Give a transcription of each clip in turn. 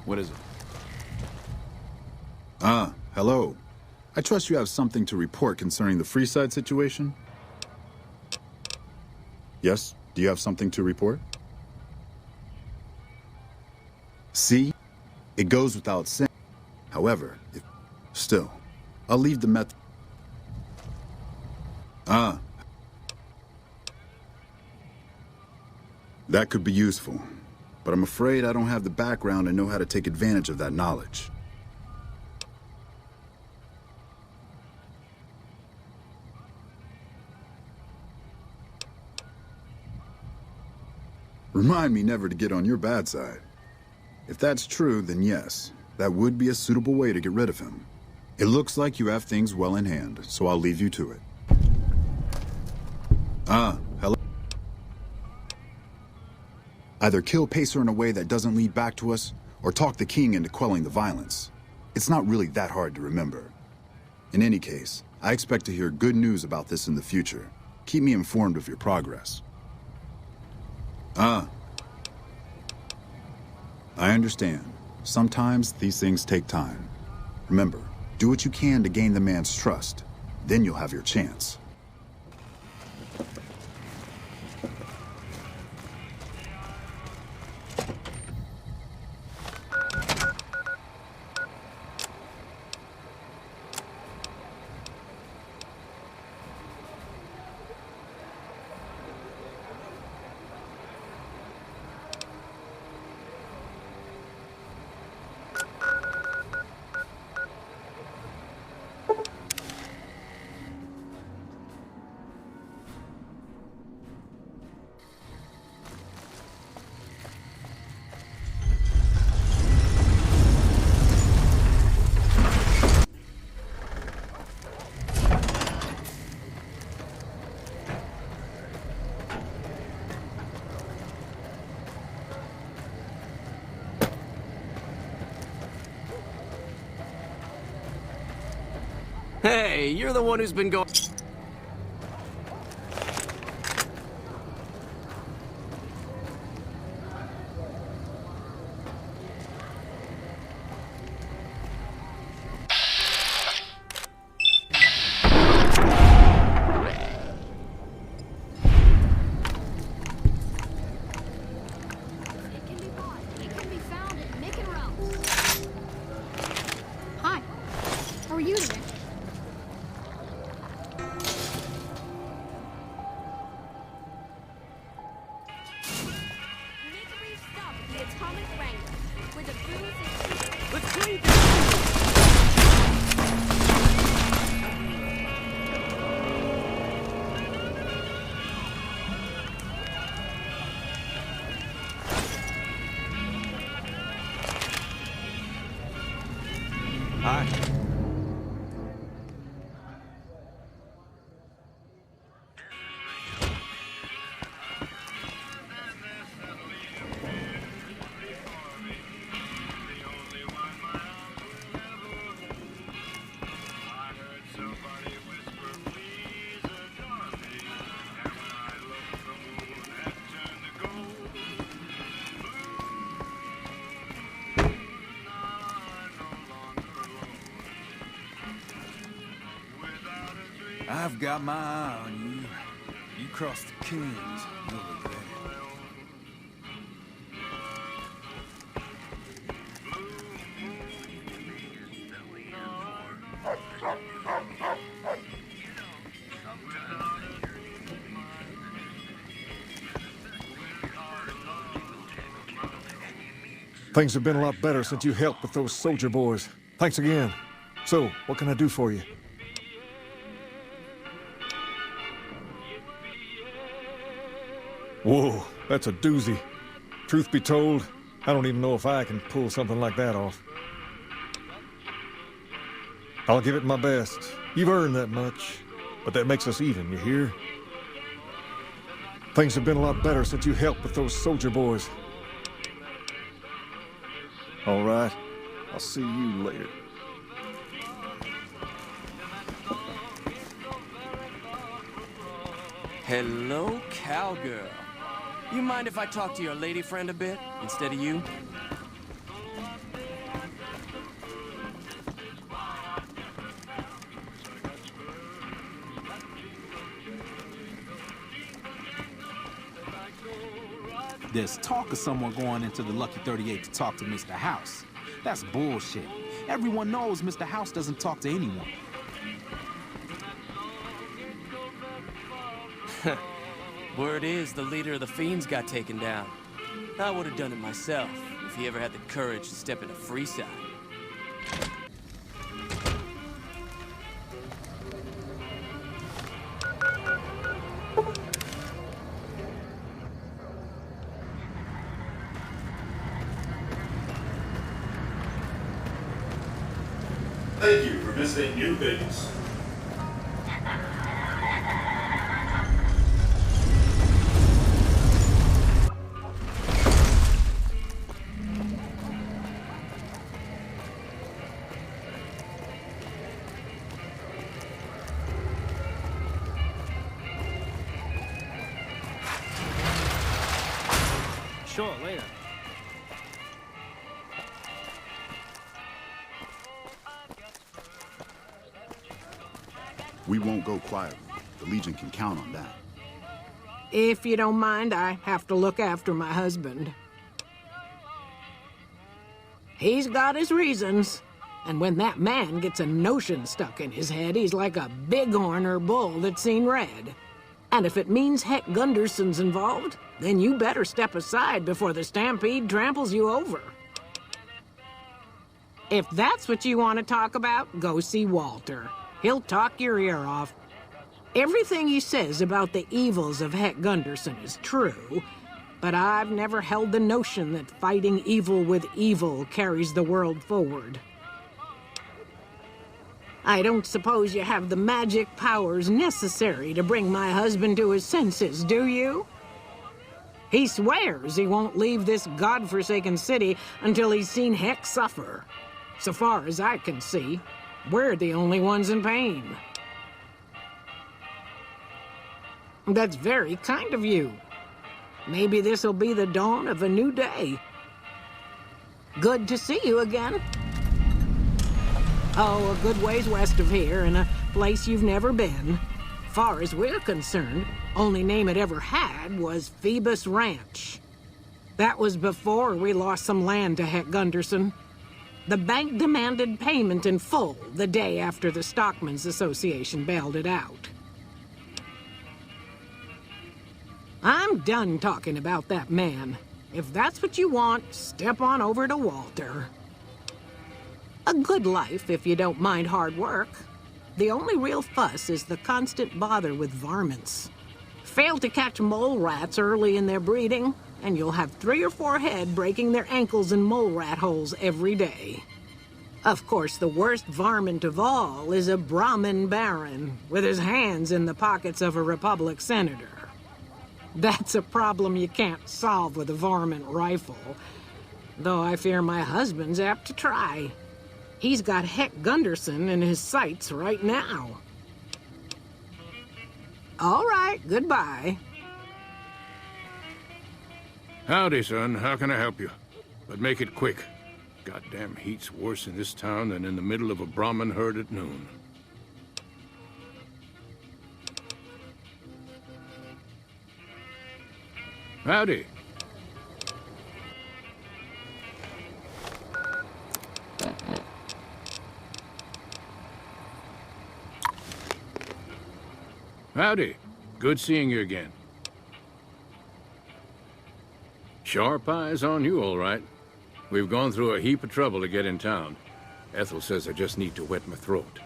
What is it? Hello. I trust you have something to report concerning the Freeside situation? Yes? Do you have something to report? See? It goes without saying. However, still, I'll leave the method. That could be useful, but I'm afraid I don't have the background and know how to take advantage of that knowledge. Remind me never to get on your bad side. If that's true, then yes, that would be a suitable way to get rid of him. It looks like you have things well in hand, so I'll leave you to it. Hello? Either kill Pacer in a way that doesn't lead back to us, or talk the king into quelling the violence. It's not really that hard to remember. In any case, I expect to hear good news about this in the future. Keep me informed of your progress. I understand. Sometimes these things take time. Remember, do what you can to gain the man's trust. Then you'll have your chance. Hey, you're the one who's been going... Hi. How are you today? Let's clean this! Hi. I've got my eye on you. You cross the Kings, you'll regret it. Things have been a lot better since you helped with those soldier boys. Thanks again. So, what can I do for you? Whoa, that's a doozy. Truth be told, I don't even know if I can pull something like that off. I'll give it my best. You've earned that much, but that makes us even, you hear? Things have been a lot better since you helped with those soldier boys. All right, I'll see you later. Hello, cowgirl. You mind if I talk to your lady friend a bit, instead of you? There's talk of someone going into the Lucky 38 to talk to Mr. House. That's bullshit. Everyone knows Mr. House doesn't talk to anyone. Word is the leader of the Fiends got taken down. I would have done it myself if he ever had the courage to step into Freeside. Thank you for visiting New Vegas. Sure, later. We won't go quietly. The Legion can count on that. If you don't mind, I have to look after my husband. He's got his reasons. And when that man gets a notion stuck in his head, he's like a bighorn or bull that's seen red. And if it means Heck Gunderson's involved, then you better step aside before the stampede tramples you over. If that's what you want to talk about, go see Walter. He'll talk your ear off. Everything he says about the evils of Heck Gunderson is true, but I've never held the notion that fighting evil with evil carries the world forward. I don't suppose you have the magic powers necessary to bring my husband to his senses, do you? He swears he won't leave this godforsaken city until he's seen Heck suffer. So far as I can see, we're the only ones in pain. That's very kind of you. Maybe this'll be the dawn of a new day. Good to see you again. Oh, a good ways west of here, in a place you've never been. Far as we're concerned, only name it ever had was Phoebus Ranch. That was before we lost some land to Heck Gunderson. The bank demanded payment in full the day after the Stockmen's Association bailed it out. I'm done talking about that man. If that's what you want, step on over to Walter. A good life, if you don't mind hard work. The only real fuss is the constant bother with varmints. Fail to catch mole rats early in their breeding, and you'll have 3 or 4 head breaking their ankles in mole rat holes every day. Of course, the worst varmint of all is a Brahmin baron, with his hands in the pockets of a Republic senator. That's a problem you can't solve with a varmint rifle, though I fear my husband's apt to try. He's got Heck Gunderson in his sights right now. All right, goodbye. Howdy, son. How can I help you? But make it quick. Goddamn heat's worse in this town than in the middle of a Brahmin herd at noon. Howdy. Howdy. Good seeing you again. Sharp eyes on you, all right. We've gone through a heap of trouble to get in town. Ethel says I just need to wet my throat.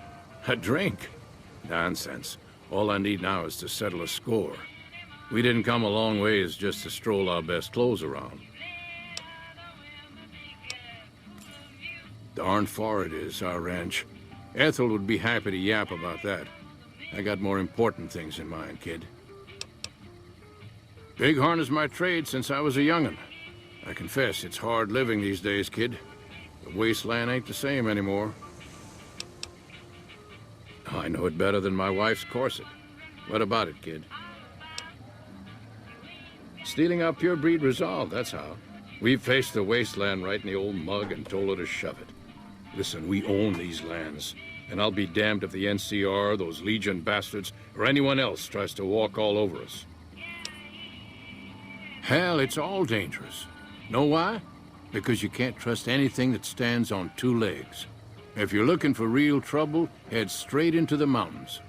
A drink? Nonsense. All I need now is to settle a score. We didn't come a long ways just to stroll our best clothes around. Darn far it is, our ranch. Ethel would be happy to yap about that. I got more important things in mind, kid. Bighorn is my trade since I was a young'un. I confess, it's hard living these days, kid. The wasteland ain't the same anymore. I know it better than my wife's corset. What about it, kid? Stealing our pure breed resolve, that's how. We've faced the wasteland right in the old mug and told her to shove it. Listen, we own these lands. And I'll be damned if the NCR, those Legion bastards, or anyone else tries to walk all over us. Hell, it's all dangerous. Know why? Because you can't trust anything that stands on two legs. If you're looking for real trouble, head straight into the mountains.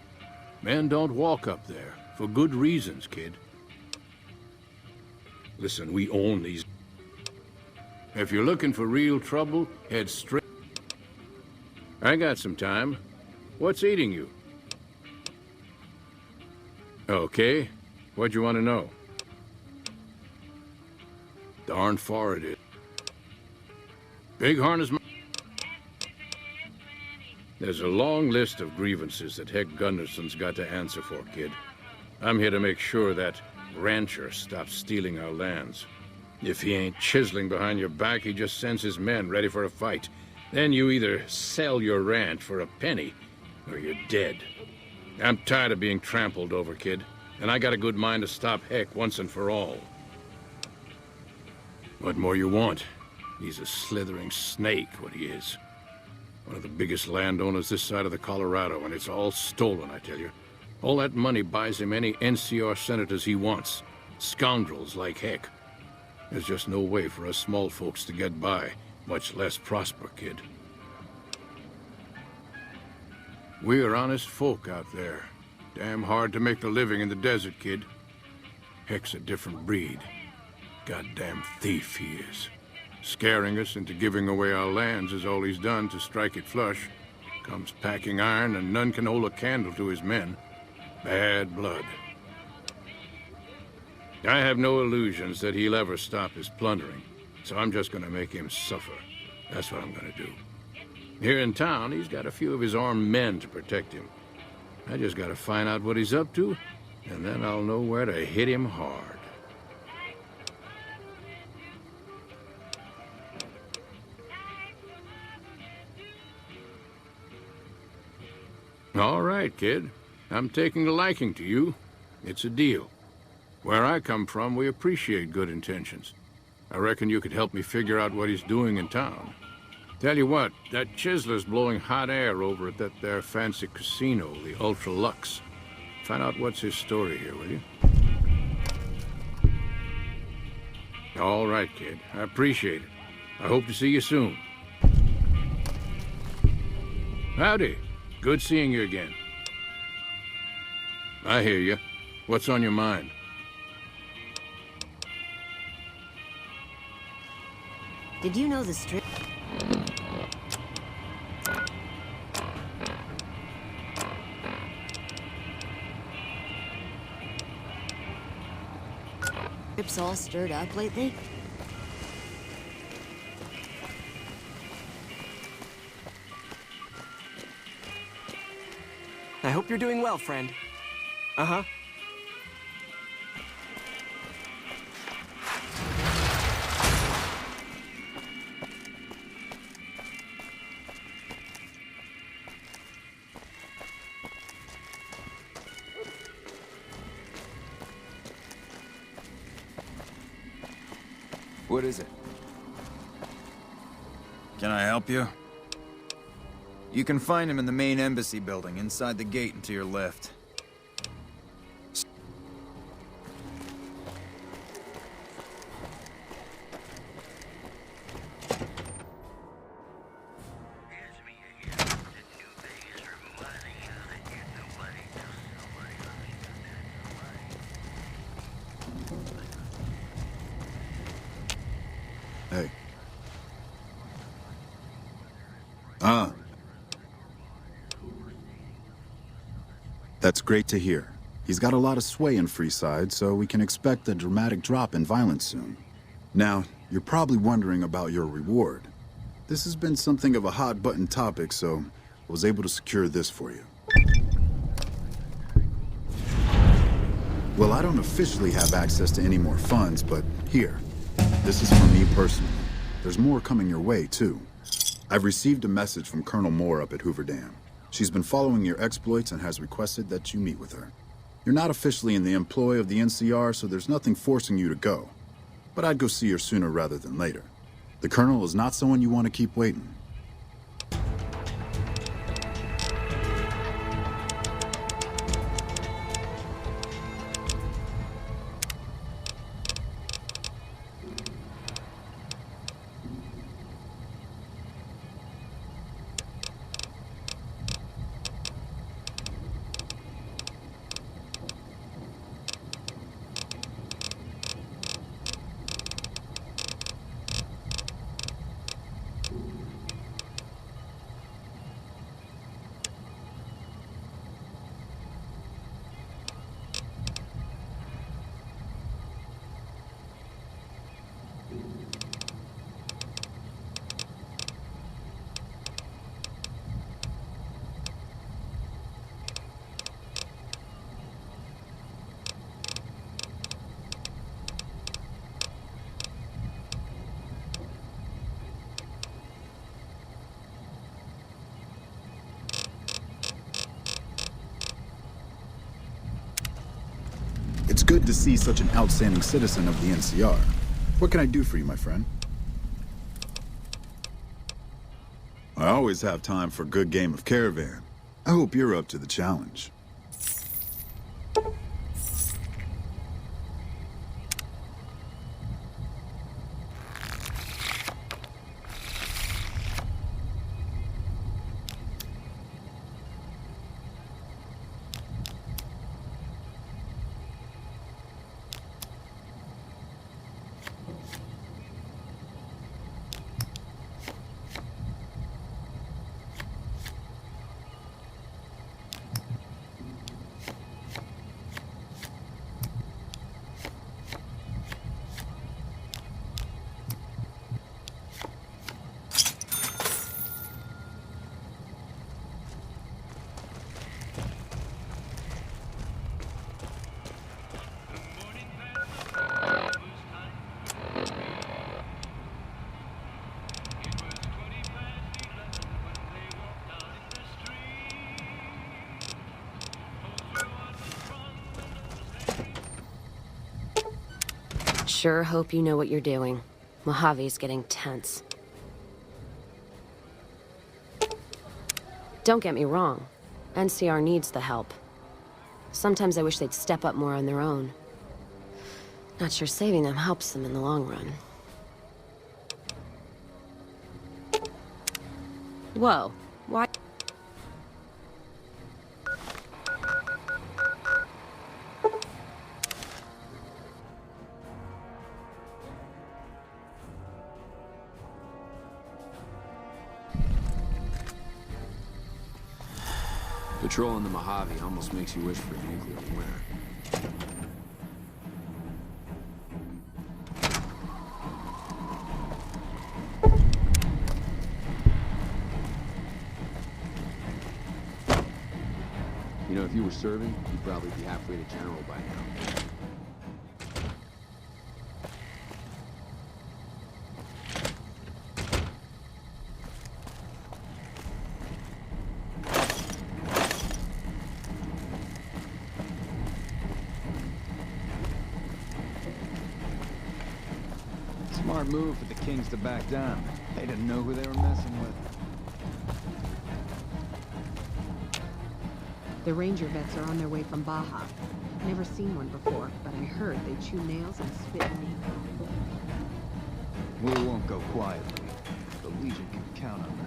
Men don't walk up there, for good reasons, kid. Listen, we own these. If you're looking for real trouble, head straight. I got some time. What's eating you? Okay. What'd you want to know? Darn far it is. Big harness. There's a long list of grievances that Heck Gunderson's got to answer for, kid. I'm here to make sure that rancher stops stealing our lands. If he ain't chiseling behind your back, he just sends his men ready for a fight. Then you either sell your ranch for a penny, or you're dead. I'm tired of being trampled over, kid, and I got a good mind to stop Heck once and for all. What more you want? He's a slithering snake, what he is. One of the biggest landowners this side of the Colorado, and it's all stolen, I tell you. All that money buys him any NCR senators he wants. Scoundrels like Heck. There's just no way for us small folks to get by, much less prosper, kid. We're honest folk out there. Damn hard to make a living in the desert, kid. Heck's a different breed. Goddamn thief he is. Scaring us into giving away our lands is all he's done to strike it flush. Comes packing iron, and none can hold a candle to his men. Bad blood. I have no illusions that he'll ever stop his plundering, so I'm just gonna make him suffer. That's what I'm gonna do. Here in town, he's got a few of his armed men to protect him. I just gotta find out what he's up to, and then I'll know where to hit him hard. All right, kid. I'm taking a liking to you. It's a deal. Where I come from, we appreciate good intentions. I reckon you could help me figure out what he's doing in town. Tell you what, that chiseler's blowing hot air over at that there fancy casino, the Ultra Lux. Find out what's his story here, will you? All right, kid. I appreciate it. I hope to see you soon. Howdy. Good seeing you again. I hear you. What's on your mind? Did you know the strip strip's all stirred up lately? I hope you're doing well, friend. Uh-huh. What is it? Can I help you? You can find him in the main embassy building, inside the gate and to your left. Hey. That's great to hear. He's got a lot of sway in Freeside, so we can expect a dramatic drop in violence soon. Now, you're probably wondering about your reward. This has been something of a hot-button topic, so I was able to secure this for you. Well, I don't officially have access to any more funds, but here. This is from me personally. There's more coming your way, too. I've received a message from Colonel Moore up at Hoover Dam. She's been following your exploits and has requested that you meet with her. You're not officially in the employ of the NCR, so there's nothing forcing you to go. But I'd go see her sooner rather than later. The Colonel is not someone you want to keep waiting. good to see such an outstanding citizen of the NCR. What can I do for you, my friend? I always have time for a good game of Caravan. I hope you're up to the challenge. Sure hope you know what you're doing. Mojave's getting tense. Don't get me wrong. NCR needs the help. Sometimes I wish they'd step up more on their own. Not sure saving them helps them in the long run. Whoa, why? Patrolling the Mojave almost makes you wish for a nuclear winter. You know, if you were serving, you'd probably be halfway to general by now. Smart move for the Kings to back down. They didn't know who they were messing with. The ranger vets are on their way from Baja. Never seen one before, but I heard they chew nails and spit meat. We won't go quietly. The Legion can count on that.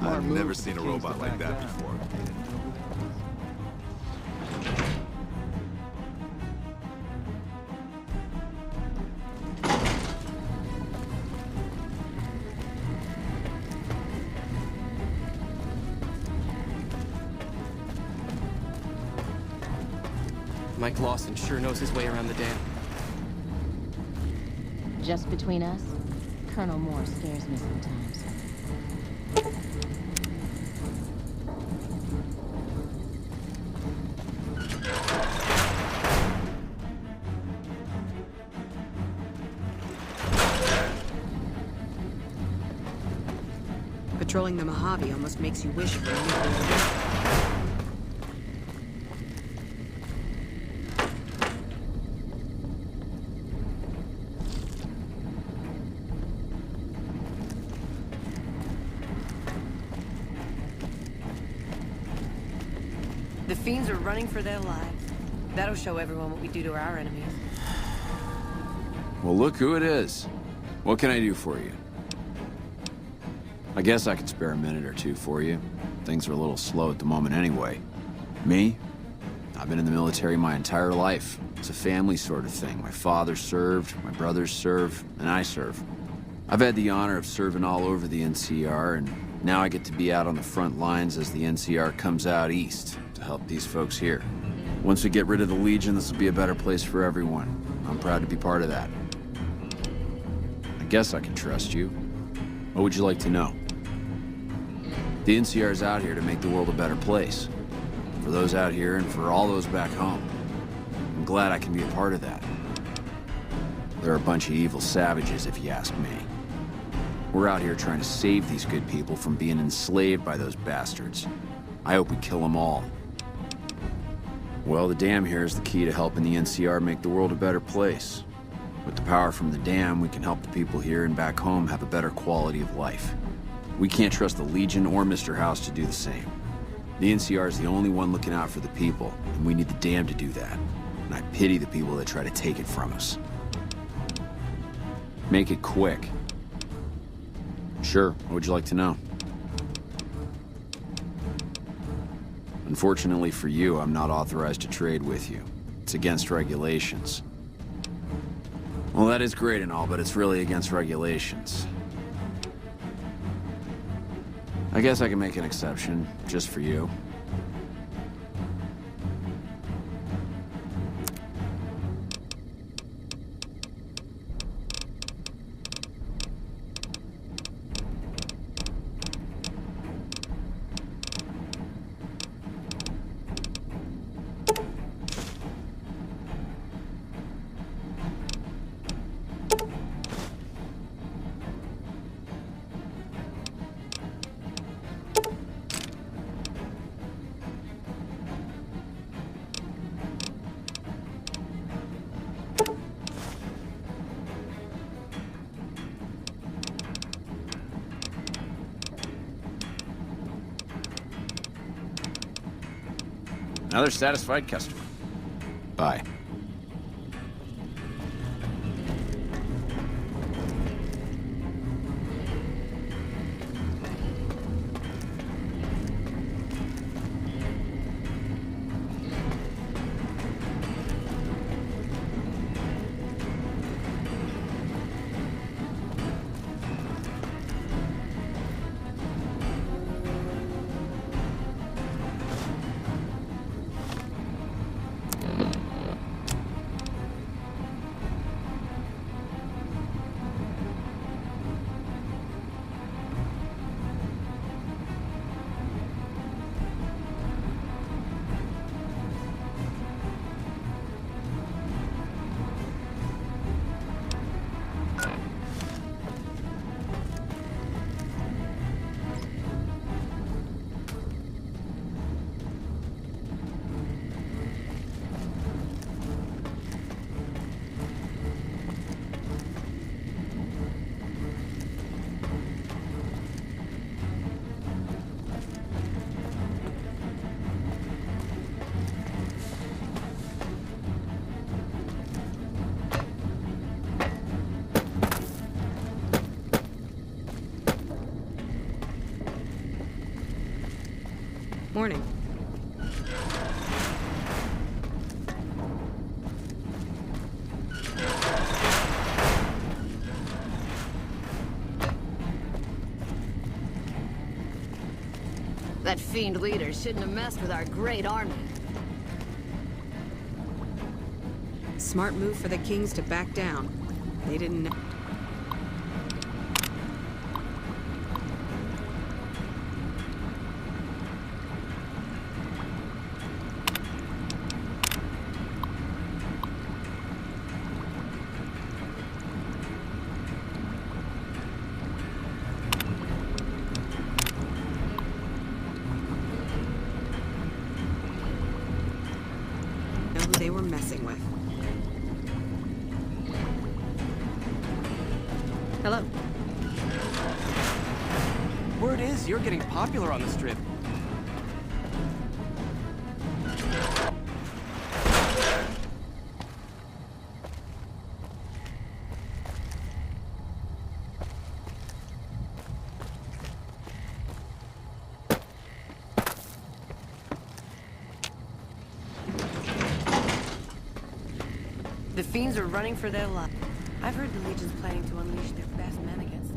I've never seen a robot like that before. Mike Lawson sure knows his way around the dam. Just between us, Colonel Moore scares me sometimes. Patrolling the Mojave almost makes you wish for a nuclear. The fiends are running for their lives. That'll show everyone what we do to our enemies. Well, look who it is. What can I do for you? I guess I could spare a minute or two for you. Things are a little slow at the moment anyway. Me? I've been in the military my entire life. It's a family sort of thing. My father served, my brothers serve, and I serve. I've had the honor of serving all over the NCR, and now I get to be out on the front lines as the NCR comes out east to help these folks here. Once we get rid of the Legion, this will be a better place for everyone. I'm proud to be part of that. I guess I can trust you. What would you like to know? The NCR's out here to make the world a better place. For those out here and for all those back home. I'm glad I can be a part of that. They're a bunch of evil savages, if you ask me. We're out here trying to save these good people from being enslaved by those bastards. I hope we kill them all. Well, the dam here is the key to helping the NCR make the world a better place. With the power from the dam, we can help the people here and back home have a better quality of life. We can't trust the Legion or Mr. House to do the same. The NCR is the only one looking out for the people, and we need the dam to do that. And I pity the people that try to take it from us. Make it quick. Sure, what would you like to know? Unfortunately for you, I'm not authorized to trade with you. It's against regulations. Well, that is great and all, but it's really against regulations. I guess I can make an exception, just for you. Another satisfied customer. Bye. Morning. That fiend leader shouldn't have messed with our great army. Smart move for the Kings to back down. They didn't know. Who they were messing with. Hello. Word is you're getting popular on the Strip. The fiends are running for their lives. I've heard the Legion's planning to unleash their best men against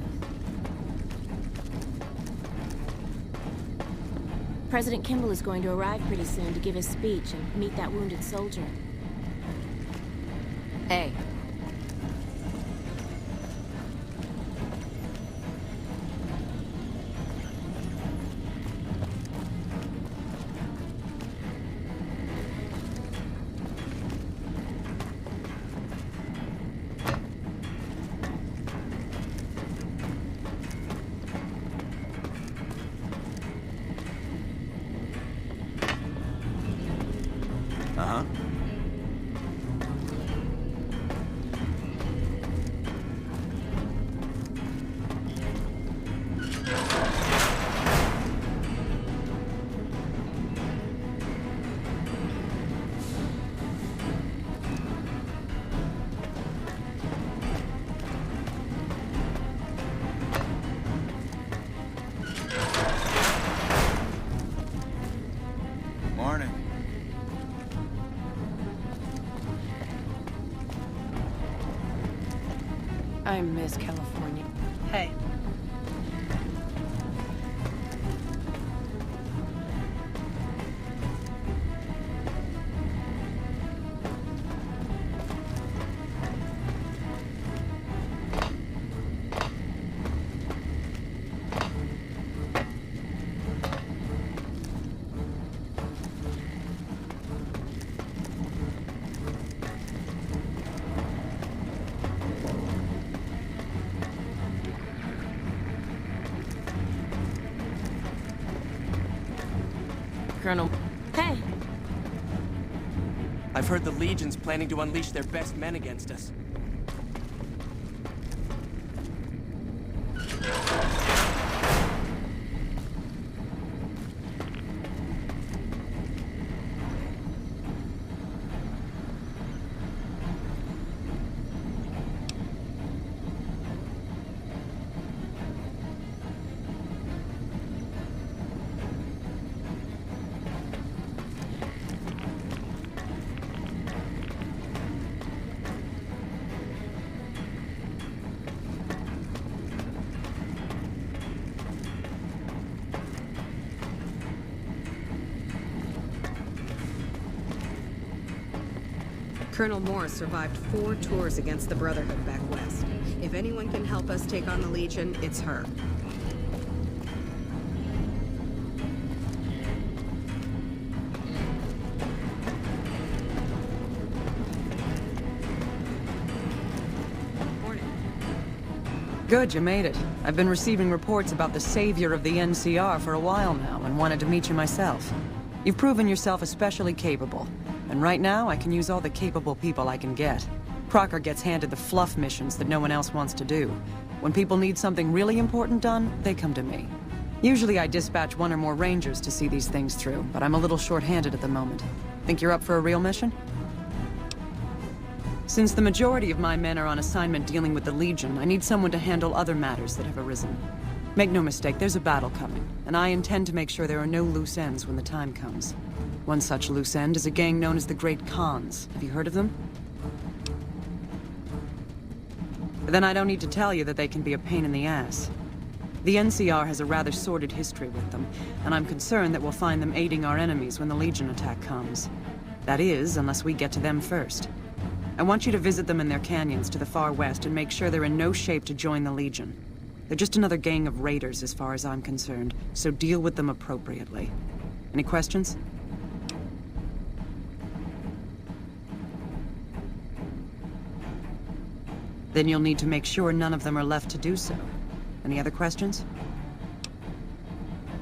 President Kimball is going to arrive pretty soon to give his speech and meet that wounded soldier. Hey. Uh-huh. Morning. I miss California. Hey. Colonel. Hey! I've heard the Legion's planning to unleash their best men against us. Colonel Morris survived 4 tours against the Brotherhood back west. If anyone can help us take on the Legion, it's her. Good, you made it. I've been receiving reports about the savior of the NCR for a while now, and wanted to meet you myself. You've proven yourself especially capable, and right now I can use all the capable people I can get. Crocker gets handed the fluff missions that no one else wants to do. When people need something really important done, they come to me. Usually I dispatch 1 or more rangers to see these things through, but I'm a little short-handed at the moment. Think you're up for a real mission? Since the majority of my men are on assignment dealing with the Legion, I need someone to handle other matters that have arisen. Make no mistake, there's a battle coming, and I intend to make sure there are no loose ends when the time comes. One such loose end is a gang known as the Great Khans. Have you heard of them? Then I don't need to tell you that they can be a pain in the ass. The NCR has a rather sordid history with them, and I'm concerned that we'll find them aiding our enemies when the Legion attack comes. That is, unless we get to them first. I want you to visit them in their canyons to the far west and make sure they're in no shape to join the Legion. They're just another gang of raiders as far as I'm concerned, so deal with them appropriately. Any questions? Then you'll need to make sure none of them are left to do so. Any other questions?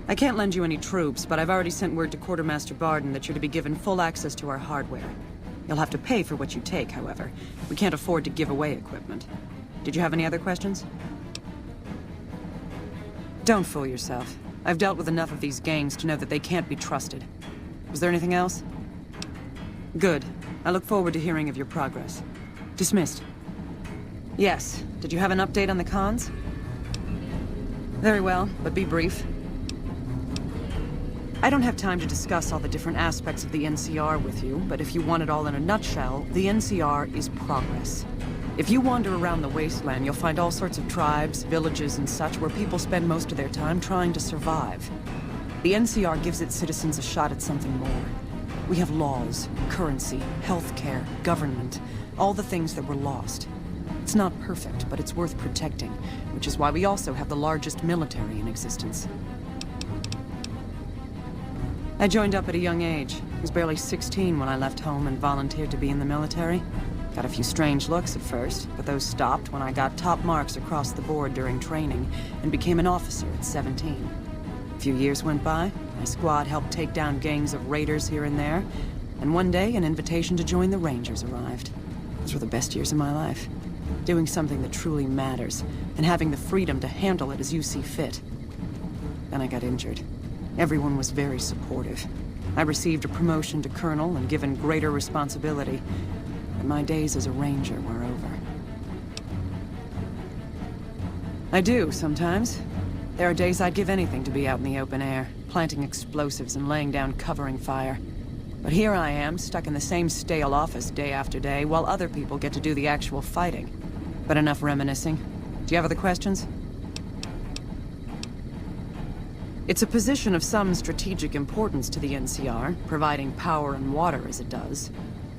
I can't lend you any troops, but I've already sent word to Quartermaster Barden that you're to be given full access to our hardware. You'll have to pay for what you take, however. We can't afford to give away equipment. Did you have any other questions? Don't fool yourself. I've dealt with enough of these gangs to know that they can't be trusted. Was there anything else? Good. I look forward to hearing of your progress. Dismissed. Yes. Did you have an update on the Khans? Very well, but be brief. I don't have time to discuss all the different aspects of the NCR with you, but if you want it all in a nutshell, the NCR is progress. If you wander around the wasteland, you'll find all sorts of tribes, villages, and such where people spend most of their time trying to survive. The NCR gives its citizens a shot at something more. We have laws, currency, healthcare, government, all the things that were lost. It's not perfect, but it's worth protecting, which is why we also have the largest military in existence. I joined up at a young age. I was barely 16 when I left home and volunteered to be in the military. Got a few strange looks at first, but those stopped when I got top marks across the board during training and became an officer at 17. A few years went by, my squad helped take down gangs of raiders here and there, and one day an invitation to join the Rangers arrived. Those were the best years of my life. Doing something that truly matters, and having the freedom to handle it as you see fit. Then I got injured. Everyone was very supportive. I received a promotion to colonel and given greater responsibility, but my days as a ranger were over. I do, sometimes. There are days I'd give anything to be out in the open air, planting explosives and laying down covering fire. But here I am, stuck in the same stale office day after day, while other people get to do the actual fighting. But enough reminiscing. Do you have other questions? It's a position of some strategic importance to the NCR, providing power and water as it does.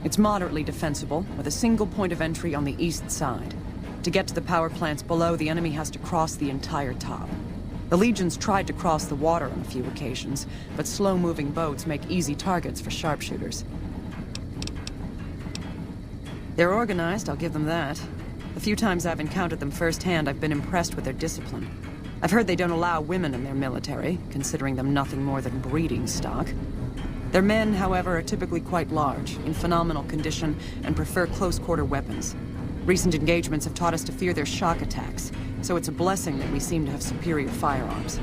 It's moderately defensible, with a single point of entry on the east side. To get to the power plants below, the enemy has to cross the entire top. The Legions tried to cross the water on a few occasions, but slow-moving boats make easy targets for sharpshooters. They're organized, I'll give them that. The few times I've encountered them firsthand, I've been impressed with their discipline. I've heard they don't allow women in their military, considering them nothing more than breeding stock. Their men, however, are typically quite large, in phenomenal condition, and prefer close-quarter weapons. Recent engagements have taught us to fear their shock attacks, so it's a blessing that we seem to have superior firearms.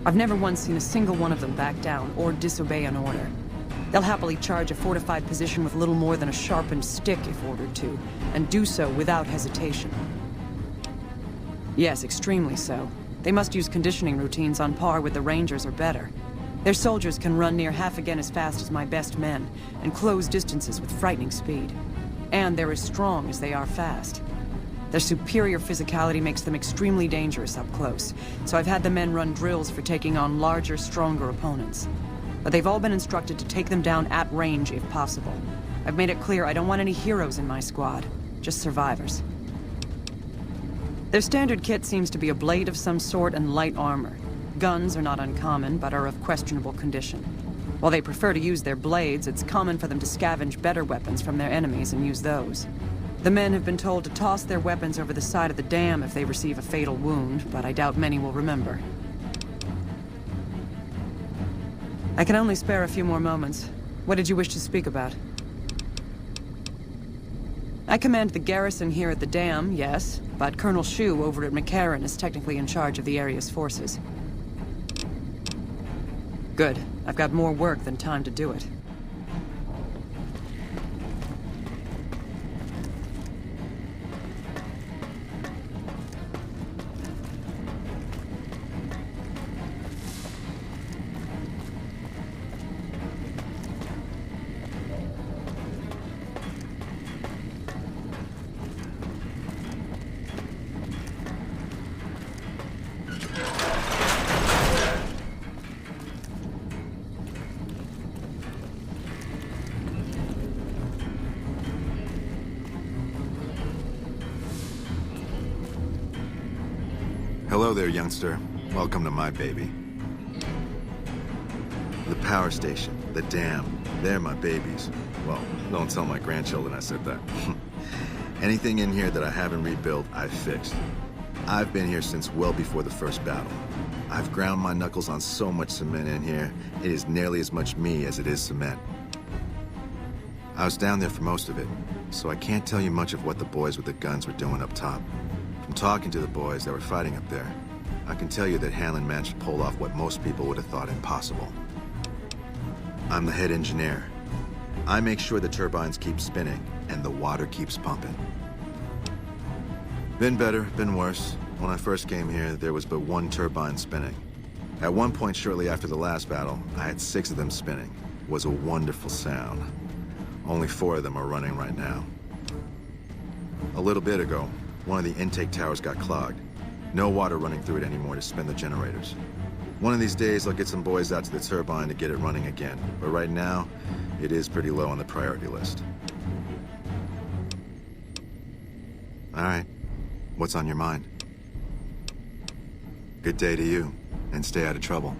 I've never once seen a single one of them back down or disobey an order. They'll happily charge a fortified position with little more than a sharpened stick if ordered to, and do so without hesitation. Yes, extremely so. They must use conditioning routines on par with the Rangers or better. Their soldiers can run near half again as fast as my best men, and close distances with frightening speed. And they're as strong as they are fast. Their superior physicality makes them extremely dangerous up close, so I've had the men run drills for taking on larger, stronger opponents. But they've all been instructed to take them down at range if possible. I've made it clear I don't want any heroes in my squad, just survivors. Their standard kit seems to be a blade of some sort and light armor. Guns are not uncommon, but are of questionable condition. While they prefer to use their blades, it's common for them to scavenge better weapons from their enemies and use those. The men have been told to toss their weapons over the side of the dam if they receive a fatal wound, but I doubt many will remember. I can only spare a few more moments. What did you wish to speak about? I command the garrison here at the dam, yes, but Colonel Shu over at McCarran is technically in charge of the area's forces. Good. I've got more work than time to do it. Hello there, youngster. Welcome to my baby. The power station, the dam, they're my babies. Well, don't tell my grandchildren I said that. Anything in here that I haven't rebuilt, I've fixed. I've been here since well before the first battle. I've ground my knuckles on so much cement in here, it is nearly as much me as it is cement. I was down there for most of it, so I can't tell you much of what the boys with the guns were doing up top. From talking to the boys that were fighting up there, I can tell you that Hanlon managed to pull off what most people would have thought impossible. I'm the head engineer. I make sure the turbines keep spinning and the water keeps pumping. Been better, been worse. When I first came here, there was but one turbine spinning. At one point shortly after the last battle, I had 6 of them spinning. It was a wonderful sound. Only 4 of them are running right now. A little bit ago, one of the intake towers got clogged. No water running through it anymore to spin the generators. One of these days, I'll get some boys out to the turbine to get it running again. But right now, it is pretty low on the priority list. All right. What's on your mind? Good day to you, and stay out of trouble.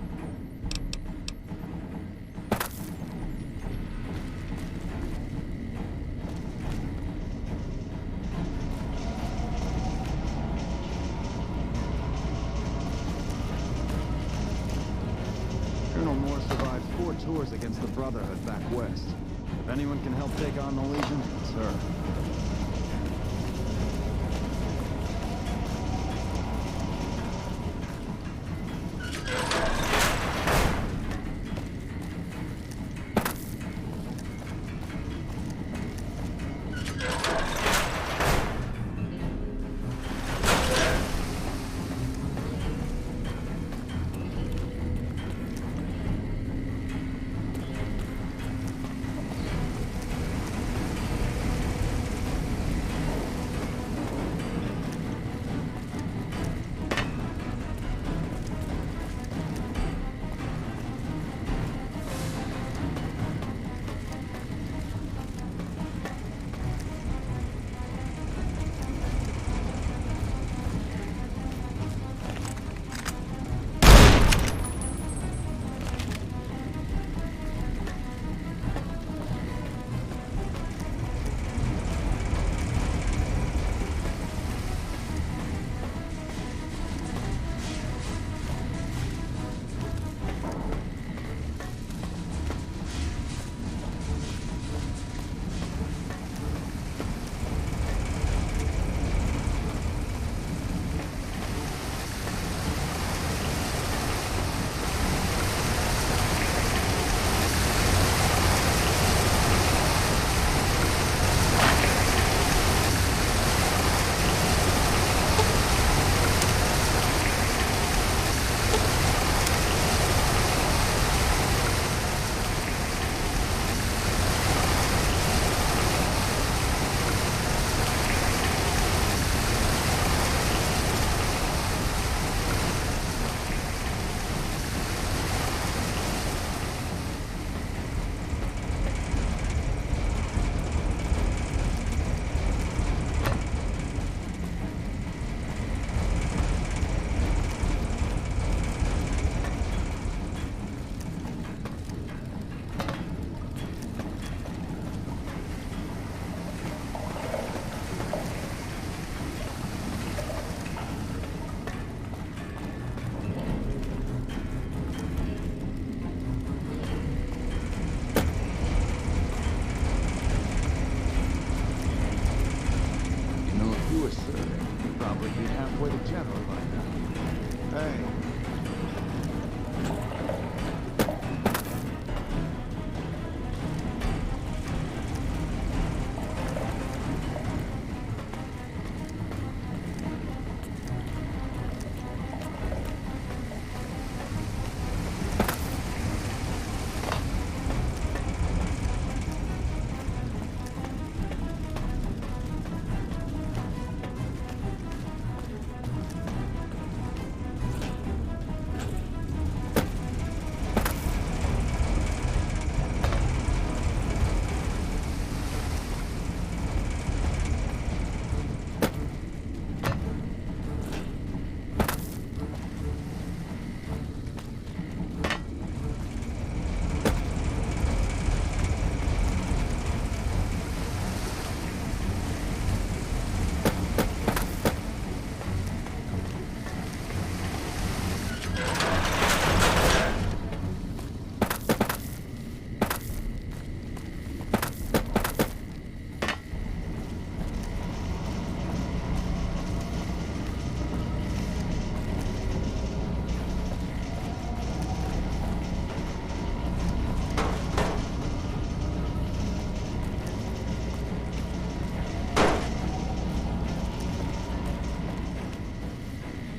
Colonel Moore survived 4 tours against the Brotherhood back west. If anyone can help take on the Legion, it's her.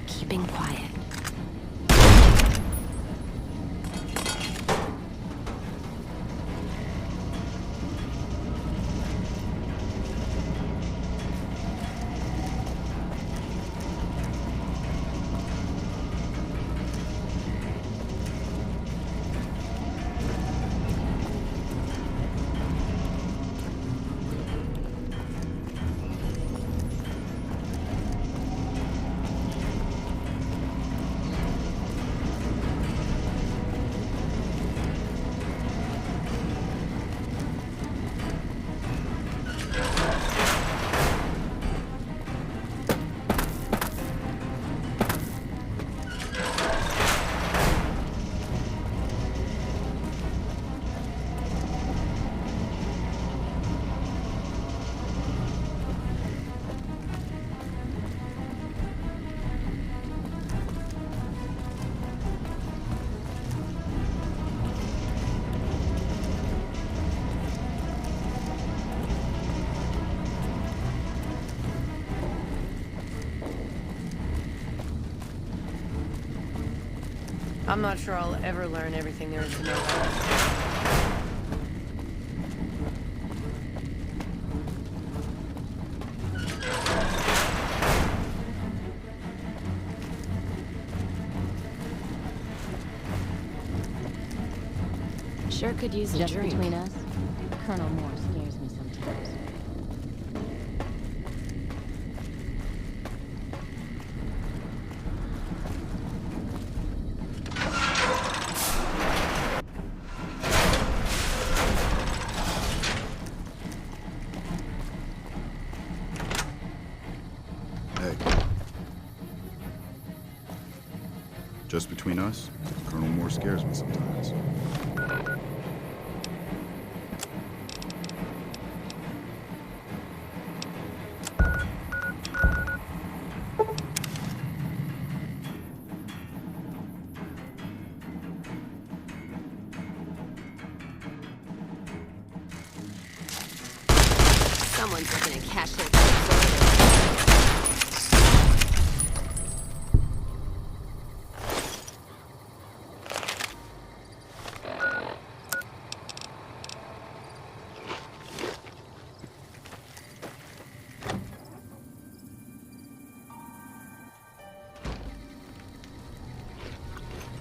Keeping quiet. I'm not sure I'll ever learn everything there is to know about it. Sure could use a Just drink. between us? Colonel Moore scares me sometimes. Hey. Just between us, Colonel Moore scares me sometimes. Someone's looking to cash their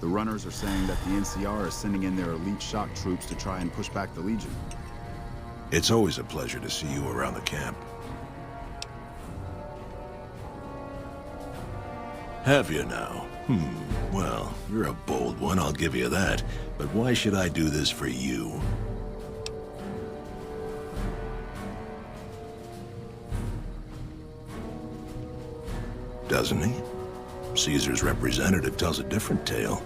The runners are saying that the NCR is sending in their elite shock troops to try and push back the Legion. It's always a pleasure to see you around the camp. Have you now? Well, you're a bold one, I'll give you that. But why should I do this for you? Doesn't he? Caesar's representative tells a different tale.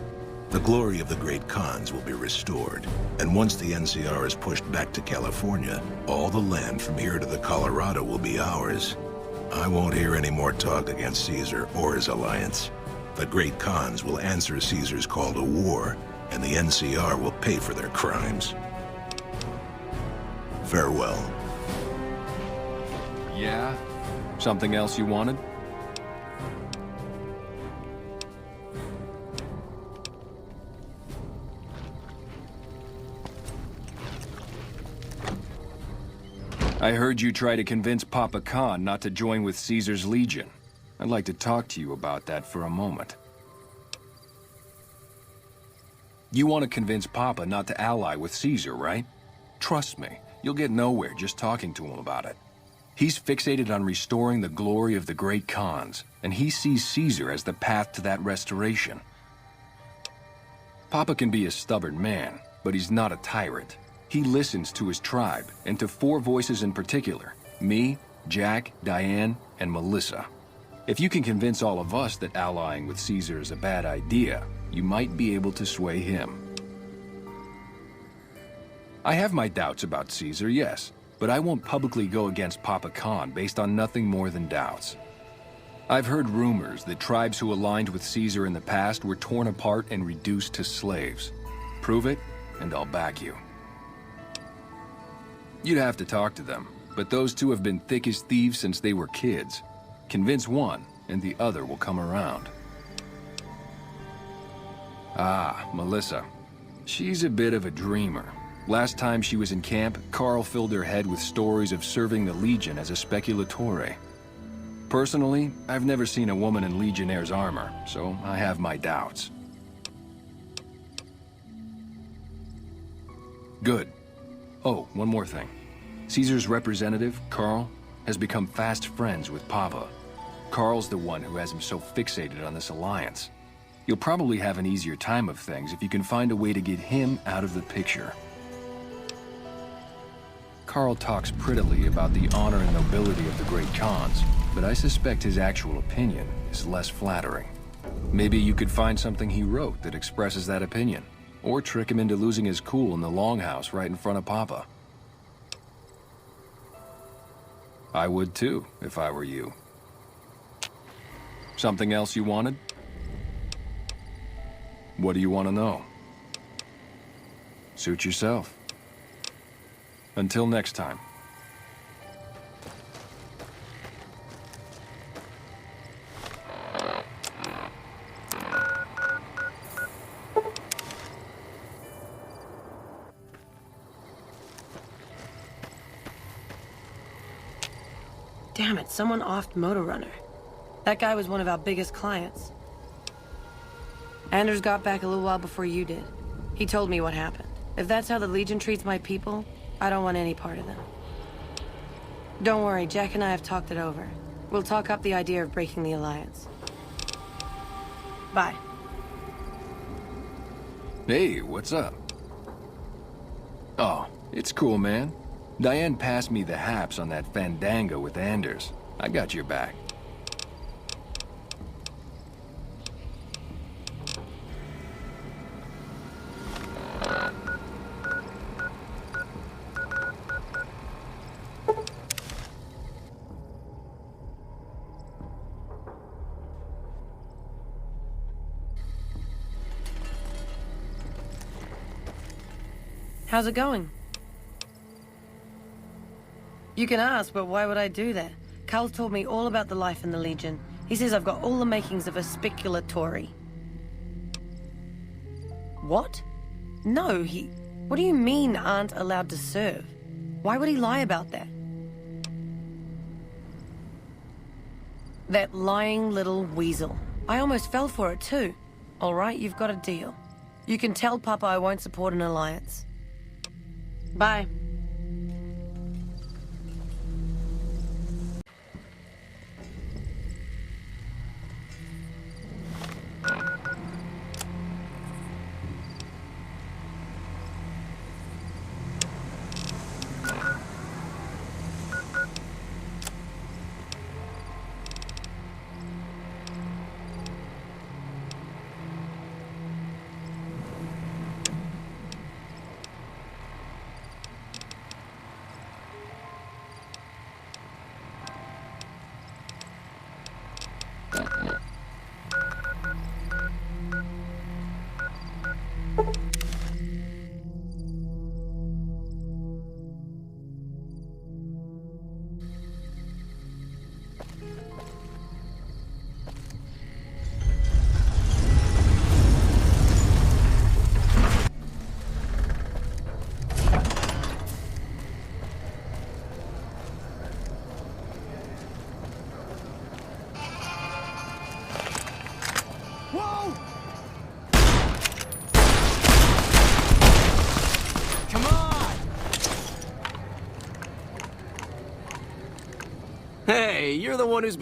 The glory of the great Khans will be restored, and once the NCR is pushed back to California, all the land from here to the Colorado will be ours. I won't hear any more talk against Caesar or his alliance. The great Khans will answer Caesar's call to war, and the NCR will pay for their crimes. Farewell. Yeah? Something else you wanted? I heard you try to convince Papa Khan not to join with Caesar's Legion. I'd like to talk to you about that for a moment. You want to convince Papa not to ally with Caesar, right? Trust me, you'll get nowhere just talking to him about it. He's fixated on restoring the glory of the great Khans, and he sees Caesar as the path to that restoration. Papa can be a stubborn man, but he's not a tyrant. He listens to his tribe, and to 4 voices in particular: me, Jack, Diane, and Melissa. If you can convince all of us that allying with Caesar is a bad idea, you might be able to sway him. I have my doubts about Caesar, yes, but I won't publicly go against Papa Khan based on nothing more than doubts. I've heard rumors that tribes who aligned with Caesar in the past were torn apart and reduced to slaves. Prove it, and I'll back you. You'd have to talk to them, but those two have been thick as thieves since they were kids. Convince one, and the other will come around. Ah, Melissa. She's a bit of a dreamer. Last time she was in camp, Carl filled her head with stories of serving the Legion as a speculatore. Personally, I've never seen a woman in Legionnaire's armor, so I have my doubts. Good. Oh, one more thing. Caesar's representative, Carl, has become fast friends with Papa. Carl's the one who has him so fixated on this alliance. You'll probably have an easier time of things if you can find a way to get him out of the picture. Carl talks prettily about the honor and nobility of the great Khans, but I suspect his actual opinion is less flattering. Maybe you could find something he wrote that expresses that opinion, or trick him into losing his cool in the longhouse right in front of Papa. I would too, if I were you. Something else you wanted? What do you want to know? Suit yourself. Until next time. Damn it, someone offed Motor Runner. That guy was one of our biggest clients. Anders got back a little while before you did. He told me what happened. If that's how the Legion treats my people, I don't want any part of them. Don't worry, Jack and I have talked it over. We'll talk up the idea of breaking the Alliance. Bye. Hey, what's up? Oh, it's cool, man. Diane passed me the haps on that fandango with Anders. I got your back. How's it going? You can ask, but why would I do that? Carl's told me all about the life in the Legion. He says I've got all the makings of a speculatory. What? No, What do you mean aren't allowed to serve? Why would he lie about that? That lying little weasel. I almost fell for it too. All right, you've got a deal. You can tell Papa I won't support an alliance. Bye. Hey, you're the one who's...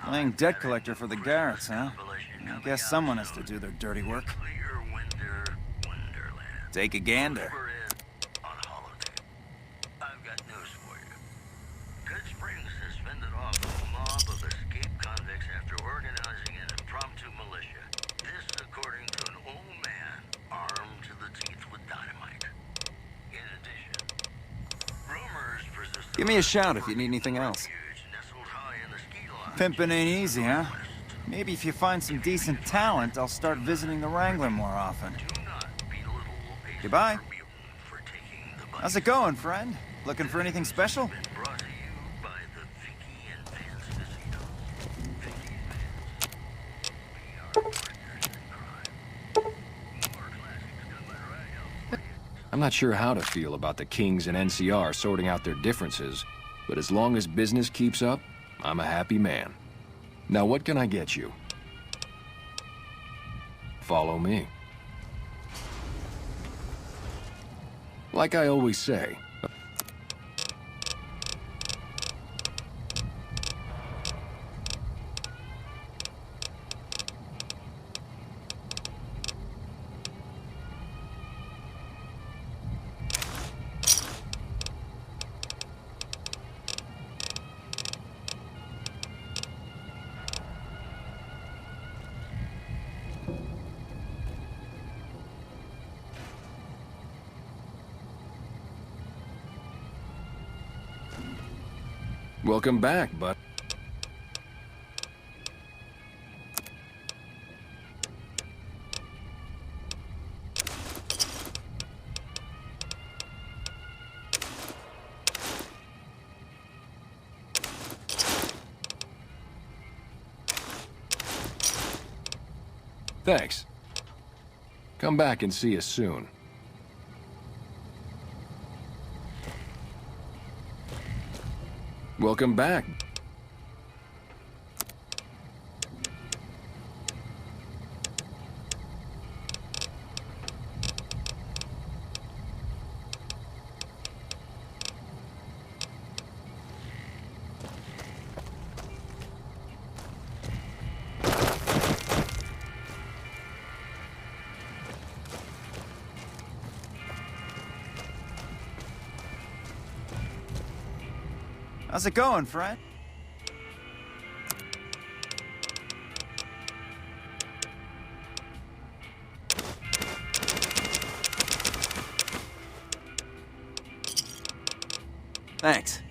Playing debt collector for the Garretts, huh? I guess someone has to do their dirty work. Take a gander. I've got news for you. Good Springs suspended off a mob of escaped convicts after organizing an impromptu militia. This according to an old man armed to the teeth with dynamite. In addition, rumors persist. Give me a shout if you need anything else. Pimpin' ain't easy, huh? Maybe if you find some decent talent, I'll start visiting the Wrangler more often. Goodbye. How's it going, friend? Looking for anything special? I'm not sure how to feel about the Kings and NCR sorting out their differences, but as long as business keeps up, I'm a happy man. Now what can I get you? Follow me. Like I always say, welcome back, bud. Thanks. Come back and see us soon. Welcome back. How's it going, friend? Thanks.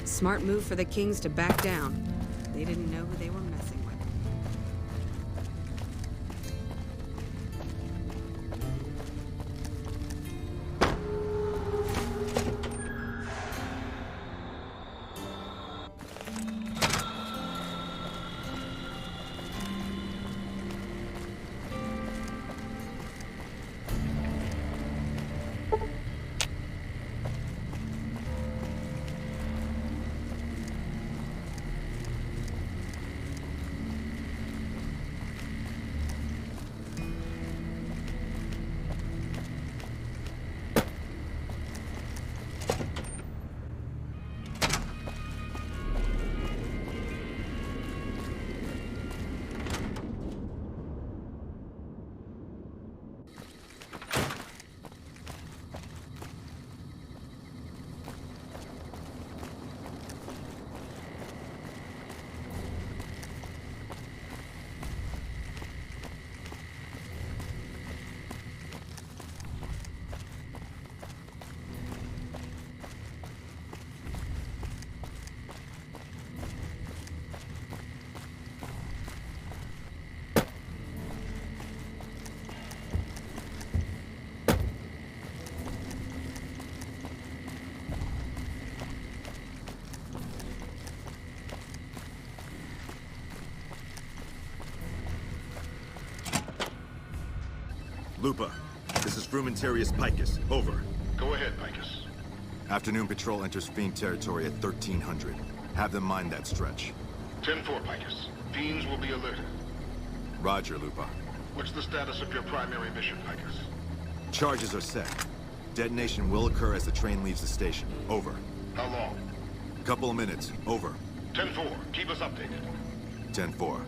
Smart move for the Kings to back down. They didn't know who they were messing with. Lupa, this is Frumentarius Picus. Over. Go ahead, Picus. Afternoon patrol enters Fiend territory at 1300. Have them mind that stretch. 10-4, Picus. Fiends will be alerted. Roger, Lupa. What's the status of your primary mission, Picus? Charges are set. Detonation will occur as the train leaves the station. Over. How long? Couple of minutes. Over. 10-4. Keep us updated. 10-4.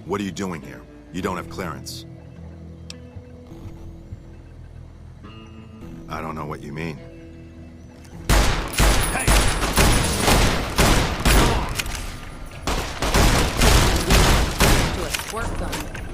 What are you doing here? You don't have clearance. I don't know what you mean. Hey! To a squirt gun.